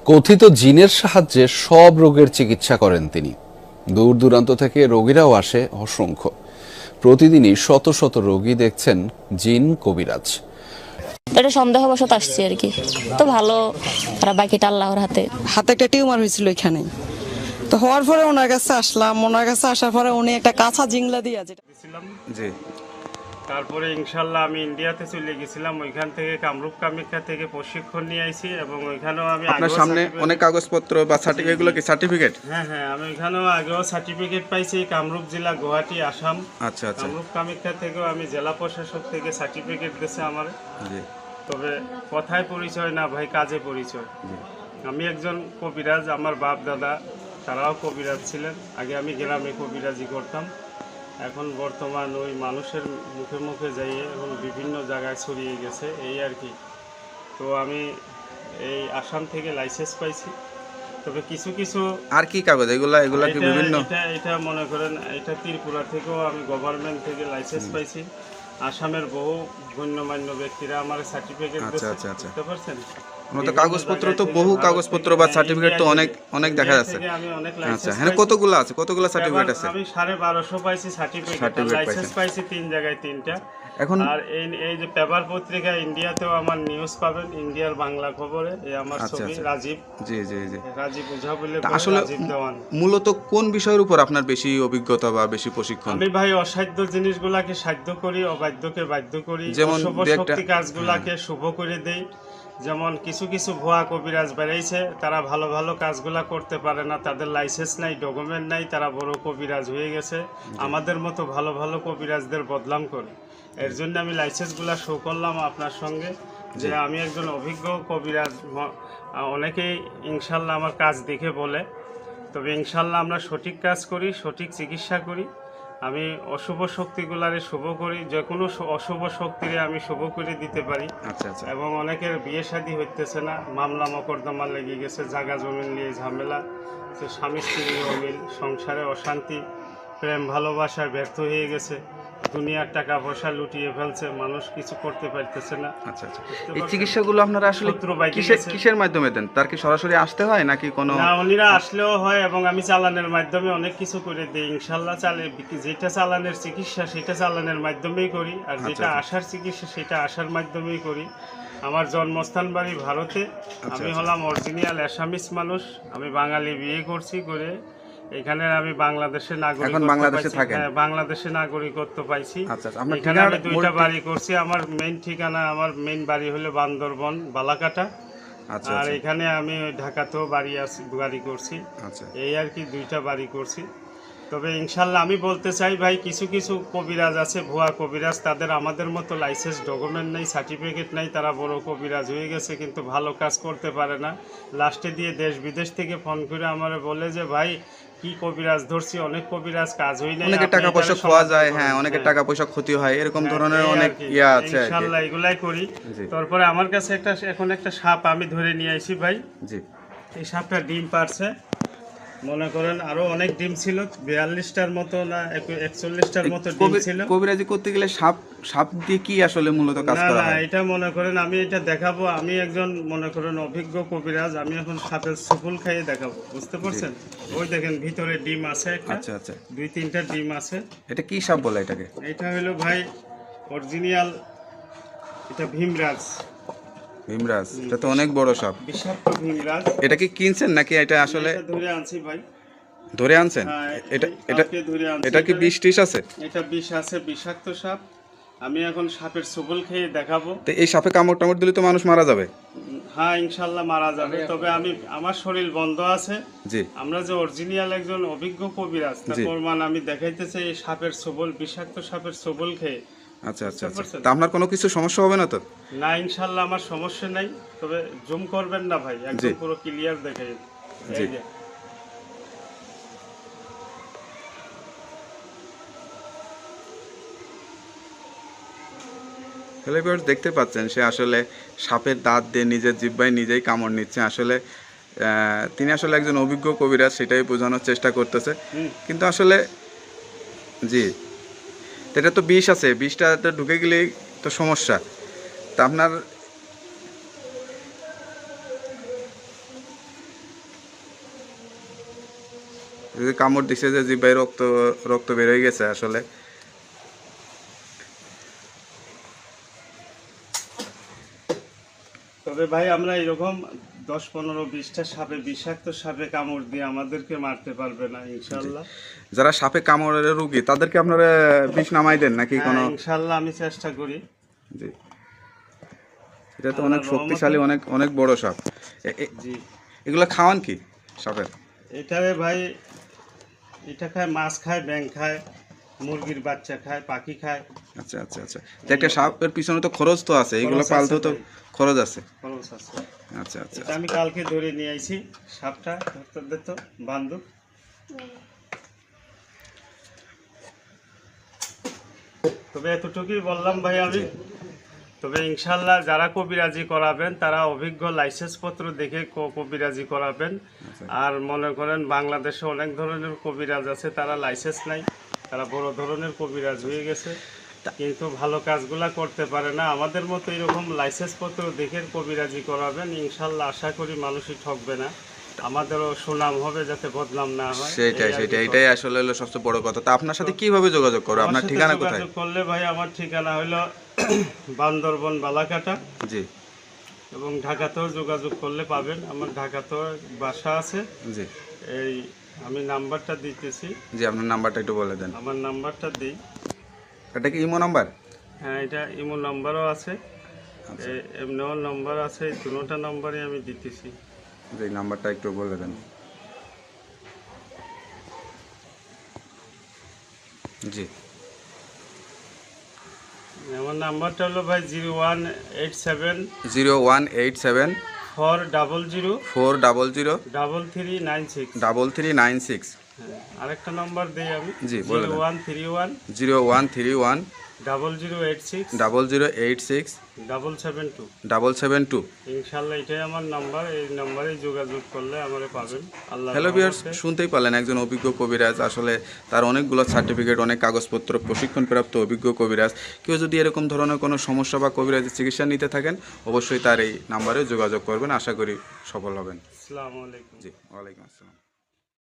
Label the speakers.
Speaker 1: কথিত জিনের সাহায্যে সব রোগের চিকিৎসা করেন তিনি। দূর দূরান্ত থেকে রোগীরাও আসে অসংখ্য। প্রতিদিনই শত শত রোগী দেখছেন জিন কবিরাজ।
Speaker 2: এটা সন্দেহবশত আসছি আর কি, তো ভালো, আর বাকিটা আল্লাহর হাতে।
Speaker 3: হাতে একটা টিউমার হয়েছিল এখানে, তো হওয়ার পরে ওনার কাছে আসলাম। ওনার কাছে আসার পরে উনি একটা কাঁচা জিংলা দিয়ে
Speaker 4: জি, তারপরে ইনশাল্লাহ আমি ইন্ডিয়াতে চলে গেছিলাম। ওইখান থেকে কামরূপ কামাখ্যা থেকে প্রশিক্ষণ নিয়ে আইছি এবং ওইখানেও আমি
Speaker 5: আপনার সামনে অনেক কাগজপত্র বা সার্টিফিকেট, এগুলো কি সার্টিফিকেট?
Speaker 4: হ্যাঁ, আমি ওইখানেও আগেও সার্টিফিকেট পাইছি, কামরূপ জেলা, গুয়াহাটি, আসাম।
Speaker 5: আচ্ছা আচ্ছা।
Speaker 4: কামরূপ কামাখ্যা থেকেও আমি জেলা প্রশাসক থেকে সার্টিফিকেট দিয়েছে আমার।
Speaker 5: জি।
Speaker 4: তবে কথায় পরিচয় না ভাই, কাজে পরিচয়। আমি একজন কবিরাজ, আমার বাপ দাদা তারাও কবিরাজ ছিলেন। আগে আমি গ্রামে কবিরাজি করতাম, এখন বর্তমান ওই মানুষের মুখে মুখে যাইয়ে এখন বিভিন্ন জায়গায় ছড়িয়ে গেছে, এই আর কি। তো আমি এই আসাম থেকে লাইসেন্স পাইছি। তবে কিছু কিছু
Speaker 5: আর কি কাগজ এগুলা কি বিভিন্ন?
Speaker 4: এটা মনে করেন, এটা ত্রিপুরা থেকেও আমি গভর্নমেন্ট থেকে লাইসেন্স পাইছি। আসামের বহু গণ্যমান্য ব্যক্তিরা আমার সার্টিফিকেট দিয়েছে।
Speaker 5: আচ্ছা আচ্ছা।
Speaker 4: বুঝতে পারছেন?
Speaker 5: কাগজপত্র তো বহু কাগজপত্র বা সার্টিফিকেট তো অনেক অনেক দেখা যাচ্ছে।
Speaker 4: আমি অনেক
Speaker 5: আচ্ছা,
Speaker 4: লাইসেন্স
Speaker 5: হ্যাঁ, কতগুলো সার্টিফিকেট আছে?
Speaker 4: আমি 1250 পাইছি সার্টিফিকেট, লাইসেন্স পাইছি 3 জায়গায় 3টা।
Speaker 5: এখন
Speaker 4: আর এই যে পেপার পত্রিকা ইন্ডিয়াতেও আমার নিউজ পাবেন, ইন্ডিয়ার বাংলা খবরে। এই আমার ছবি, রাজীব।
Speaker 5: জি জি জি।
Speaker 4: রাজীব ওঝা বলে,
Speaker 5: আসলে
Speaker 4: রাজীব দেওয়ান।
Speaker 5: মূলত কোন বিষয়ের উপর আপনার বেশি অভিজ্ঞতা বা বেশি প্রশিক্ষণ?
Speaker 4: আমি ভাই অসাধ্য জিনিসগুলাকে সাধ্য করি, অবাধ্যকে বাধ্য করি,
Speaker 5: যেমন
Speaker 4: অশুভ শক্তি কাজগুলাকে শুভ করে দেই। যেমন কিছু কিছু ভুয়া কবিরাজ বেড়াইছে, তারা ভালো ভালো কাজগুলা করতে পারে না, তাদের লাইসেন্স নাই, ডকুমেন্ট নাই, তারা বড় কবিরাজ হয়ে গেছে। আমাদের মতো ভালো ভালো কবিরাজদের বদনাম করে। এর জন্য আমি লাইসেন্সগুলা শো করলাম আপনার সঙ্গে, যে আমি একজন অভিজ্ঞ কবিরাজ। অনেকেই ইনশাল্লাহ আমার কাজ দেখে বলে, তবে ইনশাল্লাহ আমরা সঠিক কাজ করি, সঠিক চিকিৎসা করি। আমি অশুভ শক্তিগুলারে শুভ করি, যে কোনো অশুভ শক্তিরে আমি শুভ করে দিতে পারি।
Speaker 5: আচ্ছা আচ্ছা।
Speaker 4: এবং অনেকের বিয়ে শাদী হইতেছে না, মামলা মকদ্দমা লেগে গেছে, জায়গা জমি নিয়ে ঝামেলা, যে স্বামী স্ত্রী অমিল, সংসারে অশান্তি, প্রেম ভালোবাসায় ব্যর্থ হয়ে গেছে, দুনিয়ার টাকা পয়সা লুটিয়ে ফেলছে, মানুষ কিছু করতে পারতেছে না।
Speaker 5: আচ্ছা আচ্ছা। এই চিকিৎসাগুলো আপনারা আসলে
Speaker 4: শত্রু বাইকে
Speaker 5: কিসের মাধ্যমে দেন? তার কি সরাসরি আসতে হয় নাকি কোনো?
Speaker 4: না, উনিরা আসলেও হয় এবং আমি চালানের মাধ্যমে অনেক কিছু করে দিই ইনশাল্লাহ। যেটা চালানের চিকিৎসা সেটা চালানের মাধ্যমেই করি, আর যেটা আসার চিকিৎসা সেটা আসার মাধ্যমেই করি। আমার জন্মস্থান বাড়ি ভারতে। আমি হলাম অরিজিনাল অ্যাসামিস মানুষ। আমি বাঙালি বিয়ে করছি করে এখানে আমি বাংলাদেশে বাংলাদেশে নাগরিকত্ব পাইছি। এখানে আমি 2টা বাড়ি করছি। আমার মেইন বাড়ি হলো বান্দরবন, বালাকাটা। আর এখানে আমি ঢাকাতেও বাড়ি করছি। এই আর কি, 2টা বাড়ি করছি। তবে ইনশাল্লাহ আমি বলতে চাই ভাই, কিছু কিছু কবিরাজ আছে, ভুয়া কবিরাজ, তাদের আমাদের মতো লাইসেন্স, ডকুমেন্ট নেই, সার্টিফিকেট নেই, তারা বড় কবিরাজ হয়ে গেছে কিন্তু ভালো কাজ করতে পারে না। লাস্টে দিয়ে দেশ বিদেশ থেকে ফোন করে আমার বলে যে ভাই কি কবিরাজ ধরছি, অনেক কবিরাজ কাজ হই নাই,
Speaker 5: অনেকের টাকা পয়সা খোয়া যায়, হ্যাঁ, অনেকের টাকা পয়সা ক্ষতি হয়, এরকম ধরনের অনেক ইয়া আছে।
Speaker 4: ইনশাআল্লাহ এগুলাই করি। তারপরে আমার কাছে এখন একটা সাপ আমি ধরে নিয়ে আইছি ভাই।
Speaker 5: জি।
Speaker 4: এই সাপটা ডিম পারছে, মনে করেন আরো অনেক ডিম ছিল, 42টার মতো না 41টার মতো ডিম ছিল।
Speaker 5: কবিরাজি করতে গেলে সাপ দিয়ে কি আসলে মূলত কাজ করা হয়?
Speaker 4: এটা মনে করেন আমি এটা দেখাবো, আমি একজন মনে করেন অভিজ্ঞ কবিরাজ, আমি এখন সাপের সুপুল খাইয়ে দেখাবো, বুঝতে পারছেন? ওই দেখেন ভিতরে ডিম আছে একটা।
Speaker 5: আচ্ছা আচ্ছা।
Speaker 4: 2-3টা ডিম আছে।
Speaker 5: এটা কি সাপ বলে এটাকে?
Speaker 4: এটা হলো ভাই অরিজিনাল, এটা ভীমরাজ।
Speaker 5: এটা তো অনেক বড় সাপ,
Speaker 4: বিষাক্ত ভীমরাজ।
Speaker 5: এটা কি কিনছেন নাকি এটা আসলে
Speaker 4: ধরে আনছি ভাই?
Speaker 5: ধরে আনছেন? এটা কি বিষ টিষ আছে?
Speaker 4: এটা বিষ আছে, বিষাক্ত সাপ। আমি এখন সাপের সুপুল খেয়ে দেখাবো।
Speaker 5: তো এই সাপে কামড় টামড় দিলে তো মানুষ মারা যাবে?
Speaker 4: হ্যাঁ, ইনশাল্লাহ মারা যাবে। তবে আমার শরীর বন্ধ আছে।
Speaker 5: জি।
Speaker 4: আমরা যে অরিজিনাল একজন অভিজ্ঞ কবিরাজ, তার প্রমাণ আমি দেখাইতেছি এই সাপের সুপুল, বিষাক্ত সাপের সুপুল খেয়ে।
Speaker 5: আচ্ছা আচ্ছা আচ্ছা। তা আপনার কোনো কিছু সমস্যা হবে না তো?
Speaker 4: না, ইনশাল্লাহ আমার সমস্যা নাই। তবে জুম করবেন না ভাই, একদম পুরো ক্লিয়ার দেখাই।
Speaker 5: জি। হ্যালো ভিউয়ার্স, দেখতে পাচ্ছেন সে আসলে সাপের দাঁত দিয়ে নিজের জিহ্বায় নিজেই কামড় নিচ্ছে। আসলে তিনি আসলে একজন অভিজ্ঞ কবিরাজ, সেটাই বোঝানোর চেষ্টা করতেছে। কিন্তু আসলে জি, এটা তো বিষ আছে, বিষটা ঢুকে গেলেই তো সমস্যা। তা আপনার যদি কামড় দিছে যে জিব্বায় রক্ত রক্ত বের হয়ে গেছে আসলে।
Speaker 4: তবে ভাই আমরা এরকম 10-15-20টা সাপে, বিষাক্ত সাপে কামড় দিয়ে আমাদেরকে মারতে পারবে না ইনশাল্লাহ।
Speaker 5: যারা সাপে কামড়ের রোগী তাদেরকে আপনারা বিষ নামাই দেন নাকি কোনো?
Speaker 4: হ্যাঁ, ইনশাল্লাহ আমি চেষ্টা করি।
Speaker 5: জি, এটা তো অনেক শক্তিশালী, অনেক অনেক বড় সাপ।
Speaker 4: জি,
Speaker 5: এগুলো খাওয়ান কি সাপের?
Speaker 4: এটারে ভাই, এটা খায়, মাছ খায়, ব্যাঙ খায়, মুরগির বাচ্চা খায়, পাখি খায়।
Speaker 5: আচ্ছা আচ্ছা আচ্ছা, তো একটা সাপের পিছনে তো খরচ তো আছে, এগুলো
Speaker 4: খরচ
Speaker 5: পালতেও
Speaker 4: আছে
Speaker 5: তো
Speaker 4: ভাই।
Speaker 5: খরচ আছে।
Speaker 4: খরচ আছে।
Speaker 5: আচ্ছা আচ্ছা
Speaker 4: এটা আমি কালকে ধরে নিয়ে আইছি সাপটা, ধরতে দে তো বান্ধব। তবে এতটুকুই বললাম ভাই আমি। তবে ইনশাল্লাহ যারা কবিরাজি করাবেন তারা অভিজ্ঞ লাইসেন্স পত্র দেখে কবিরাজি করাবেন। আর মনে করেন বাংলাদেশে অনেক ধরনের কবিরাজ আছে, তারা লাইসেন্স নাই, তারা বড় ধরনের কবিরাজ হয়ে গেছে, কিন্তু ভালো কাজগুলা করতে পারে না। আমাদের মতো এরকম লাইসেন্স পত্র দেখে কবিরাজি করাবেন, ইনশাল্লাহ আশা করি মানুষই ঠকবে না, আমাদেরও সুনাম হবে, যাতে বদনাম না হয়।
Speaker 5: সেটাই
Speaker 4: এই আর কি
Speaker 5: সেটাই,
Speaker 4: কথা।
Speaker 5: এটাই আসলে হলো সবচেয়ে বড় কথা। তা আপনার সাথে কিভাবে যোগাযোগ করো?
Speaker 4: আমার
Speaker 5: আপনার
Speaker 4: সাথে
Speaker 5: ঠিকানা কোথায়?
Speaker 4: যোগাযোগ করলে ভাই, আমার ঠিকানা হলো বান্দরবন বালাকাটা,
Speaker 5: জি
Speaker 4: এবং ঢাকাতেও যোগাযোগ করলে পাবেন। আমার ঢাকাতেও বাসা আছে।
Speaker 5: জি
Speaker 4: এই আমি নাম্বারটা দিতেছি,
Speaker 5: জি, আপনার নাম্বারটা একটু বলে দেন।
Speaker 4: আমার নাম্বারটা দিই।
Speaker 5: এটা কি ইমো নাম্বার?
Speaker 4: হ্যাঁ, এটা ইমো নাম্বারও আছে,
Speaker 5: আচ্ছা,
Speaker 4: এমনিও নাম্বার আছে, এই দুটো নাম্বারই আমি দিতেছি।
Speaker 5: যে নাম্বারটা একটু বলে দেন। জি
Speaker 4: আমার নাম্বারটা হলো ভাই 0187
Speaker 5: 0187
Speaker 4: 400
Speaker 5: 400
Speaker 4: 3396।
Speaker 5: 3396।
Speaker 4: হ্যাঁ, আরেকটা নাম্বার দিই আমি,
Speaker 5: জি, বলে দেন।
Speaker 4: 0131
Speaker 5: 0131
Speaker 4: 0086
Speaker 5: 0086
Speaker 4: 772।
Speaker 5: 772।
Speaker 4: ইনশাল্লাহ এটাই আমার নাম্বার, এই নাম্বারে যোগাযোগ করলে আমারে পাবেন। আল্লাহ
Speaker 5: হ্যালো ভিউয়ার্স, শুনতেই পারলেন একজন অভিজ্ঞ কবিরাজ। আসলে তার অনেকগুলো সার্টিফিকেট, অনেক কাগজপত্র, প্রশিক্ষণপ্রাপ্ত অভিজ্ঞ কবিরাজ। কেউ যদি এরকম ধরনের কোনো সমস্যা বা কবিরাজের চিকিৎসা নিতে থাকেন, অবশ্যই তার এই নাম্বারে যোগাযোগ করবেন, আশা করি সফল হবেন।
Speaker 4: আসসালামু আলাইকুম।
Speaker 5: জি, ওয়ালাইকুম আসসালাম।